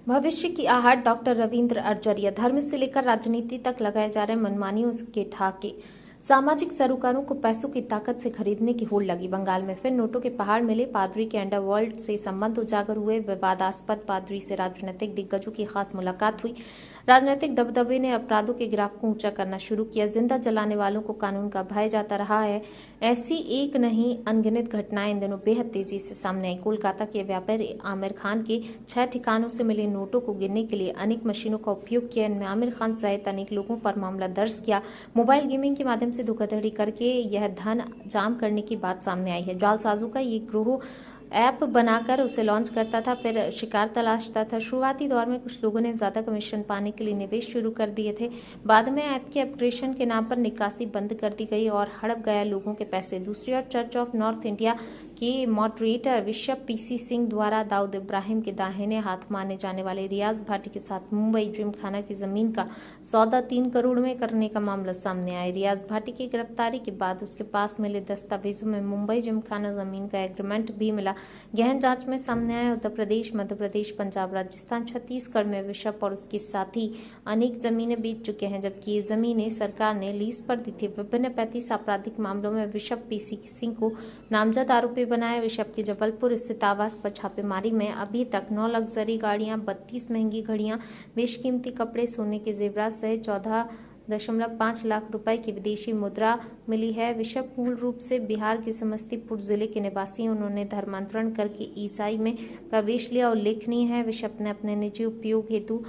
भविष्य की आहट डॉक्टर रविंद्र अरजरिया। धर्म से लेकर राजनीति तक लगाए जा रहे मनमानियों के ठाके। सामाजिक सरोकारों को पैसों की ताकत से खरीदने की होड़ लगी। बंगाल में फिर नोटों के पहाड़ मिले। पादरी के अंडरवर्ल्ड से संबंध उजागर हुए। विवादास्पद पादरी से राजनीतिक दिग्गजों की खास मुलाकात हुई। राजनीतिक दबदबे ने अपराधों के ग्राफ को ऊंचा करना शुरू किया। जिंदा जलाने वालों को कानून का भय जाता रहा है। ऐसी एक नहीं अनगिनत घटनाएं इन दिनों बेहद तेजी से सामने आई। कोलकाता के व्यापारी आमिर खान के 6 ठिकानों से मिले नोटों को गिनने के लिए अनेक मशीनों का उपयोग किया। इनमें आमिर खान सहित अनेक लोगों पर मामला दर्ज किया। मोबाइल गेमिंग के माध्यम से धोखाधड़ी करके यह धन जाम करने की बात सामने आई है। जालसाजों का ये गिरोह ऐप बनाकर उसे लॉन्च करता था, फिर शिकार तलाशता था। शुरुआती दौर में कुछ लोगों ने ज्यादा कमीशन पाने के लिए निवेश शुरू कर दिए थे। बाद में ऐप के अपग्रेडेशन के नाम पर निकासी बंद कर दी गई और हड़प गया लोगों के पैसे। दूसरी ओर चर्च ऑफ नॉर्थ इंडिया के मॉडरेटर बिशप पीसी सिंह द्वारा दाऊद इब्राहिम के दाहिने हाथ माने जाने वाले रियाज भाटी के साथ मुंबई जिमखाना की जमीन का सौदा 3 करोड़ में करने का मामला सामने आया। रियाज भाटी की गिरफ्तारी के बाद उसके पास मिले दस्तावेजों में मुंबई जिमखाना जमीन का एग्रीमेंट भी मिला। गहन जांच में सामने आया उत्तर प्रदेश, मध्य प्रदेश, पंजाब, राजस्थान, छत्तीसगढ़ में बिशप और उसके साथी अनेक जमीनें बेच चुके हैं, जबकि ये जमीनें सरकार ने लीज पर दी थी। विभिन्न 35 आपराधिक मामलों में बिशप पीसी सिंह को नामजद आरोपी बनाया। बिशप के जबलपुर स्थित आवास पर छापेमारी में अभी तक 9 लग्जरी गाड़ियां, 32 महंगी घड़ियां, बेशकीमती कपड़े, सोने के जेवरात सहित 14.5 लाख रुपए की विदेशी मुद्रा मिली है। बिशप मूल रूप से बिहार के समस्तीपुर जिले के निवासी हैं। उन्होंने धर्मांतरण करके ईसाई में प्रवेश लिया। उल्लेखनीय है, बिशप ने अपने निजी उपयोग हेतु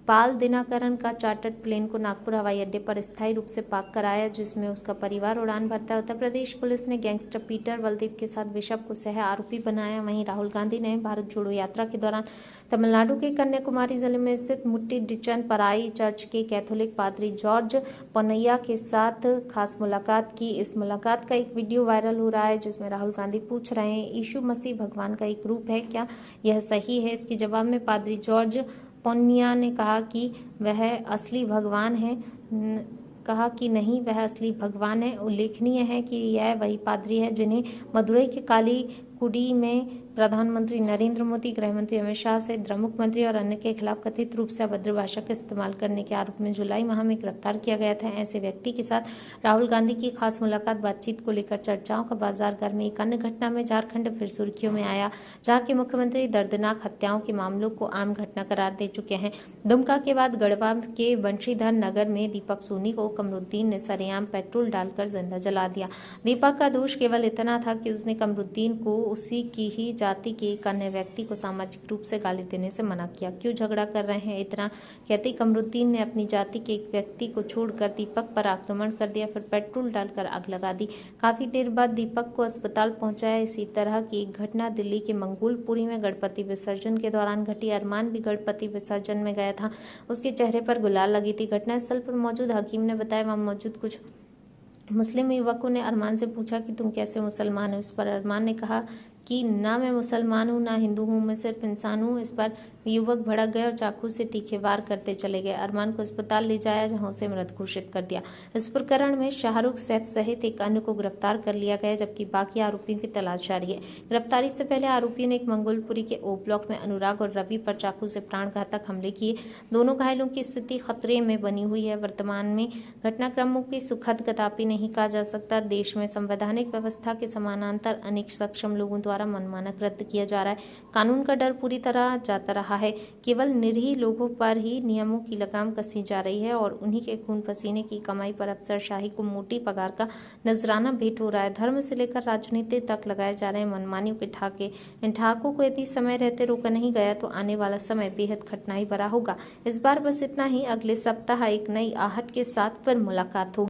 पाल दिनाकरन का चार्टर्ड प्लेन को नागपुर हवाई अड्डे पर स्थायी रूप से पार्क कराया, जिसमें उसका परिवार उड़ान भरता है। उत्तर प्रदेश पुलिस ने गैंगस्टर पीटर बलदेव के साथ बिशप को सह आरोपी बनाया। वहीं राहुल गांधी ने भारत जोड़ो यात्रा के दौरान तमिलनाडु के कन्याकुमारी जिले में स्थित मुट्टी डिचन पराई चर्च के कैथोलिक पादरी जॉर्ज पोन्नैया के साथ खास मुलाकात की। इस मुलाकात का एक वीडियो वायरल हो रहा है, जिसमें राहुल गांधी पूछ रहे हैं, यीशु मसीह भगवान का एक रूप है, क्या यह सही है? इसके जवाब में पादरी जॉर्ज पोन्निया ने कहा कि वह असली भगवान है कहा कि नहीं, वह असली भगवान है। उल्लेखनीय है कि यह वही पादरी है जिन्हें मदुरई के काली कुडी में प्रधानमंत्री नरेंद्र मोदी, गृहमंत्री अमित शाह सहित प्रमुख मंत्री और अन्य के खिलाफ कथित रूप से अभद्र भाषा का इस्तेमाल करने के आरोप में जुलाई माह में गिरफ्तार किया गया था। ऐसे व्यक्ति के साथ राहुल गांधी की खास मुलाकात बातचीत को लेकर चर्चाओं का बाजार गर्म। एक अन्य घटना में झारखंड फिर सुर्खियों में आया, जहाँ के मुख्यमंत्री दर्दनाक हत्याओं के मामलों को आम घटना करार दे चुके हैं। दुमका के बाद गढ़वा के बंशीधर नगर में दीपक सोनी को कमरुद्दीन ने सरेआम पेट्रोल डालकर जिंदा जला दिया। दीपक का दोष केवल इतना था कि उसने कमरुद्दीन को उसी की ही जाति के एक अन्य व्यक्ति को सामाजिक रूप से गाली देने से मना किया। क्यों झगड़ा कर रहे हैं? इतना कहते कमरुद्दीन ने अपनी जाति के एक व्यक्ति को छोड़कर दीपक पर आक्रमण कर दिया, फिर पेट्रोल डालकर आग लगा दी। काफी देर बाद दीपक को अस्पताल पहुंचाया। इसी तरह की एक घटना दिल्ली के मंगोलपुरी में गणपति विसर्जन के दौरान घटी। अरमान भी गणपति विसर्जन में गया था, उसके चेहरे पर गुलाल लगी थी। घटनास्थल पर मौजूद हकीम ने बताया, वहां मौजूद कुछ मुस्लिम युवकों ने अरमान से पूछा कि तुम कैसे मुसलमान हो? इस पर अरमान ने कहा कि ना मैं मुसलमान हूँ ना हिंदू हूँ, मैं सिर्फ इंसान हूँ। इस पर युवक भड़क गए और चाकू से तीखे वार करते चले गए। अरमान को अस्पताल ले जाया, जहां उसे मृत घोषित कर दिया। इस प्रकरण में शाहरुख सैफ सहित एक अन्य को गिरफ्तार कर लिया गया, जबकि बाकी आरोपियों की तलाश जारी है। गिरफ्तारी से पहले आरोपियों ने एक मंगोलपुरी के ओ ब्लॉक में अनुराग और रवि पर चाकू से प्राणघातक हमले किए। दोनों घायलों की स्थिति खतरे में बनी हुई है। वर्तमान में घटनाक्रमों की सुखद कदापि नहीं कहा जा सकता। देश में संवैधानिक व्यवस्था के समानांतर अनेक सक्षम लोगों द्वारा मनमाना कृत्य किया जा रहा है। कानून का डर पूरी तरह जाता रहा है। केवल निरीह लोगों पर ही नियमों की लगाम कसी जा रही है और उन्हीं के खून पसीने की कमाई पर अफसरशाही को मोटी पगार का नजराना भेंट हो रहा है। धर्म से लेकर राजनीति तक लगाए जा रहे मनमानियों के ठाके। इन ठाकों को यदि समय रहते रोका नहीं गया तो आने वाला समय बेहद कठिनाई भरा होगा। इस बार बस इतना ही। अगले सप्ताह एक नई आहट के साथ फिर मुलाकात होगी।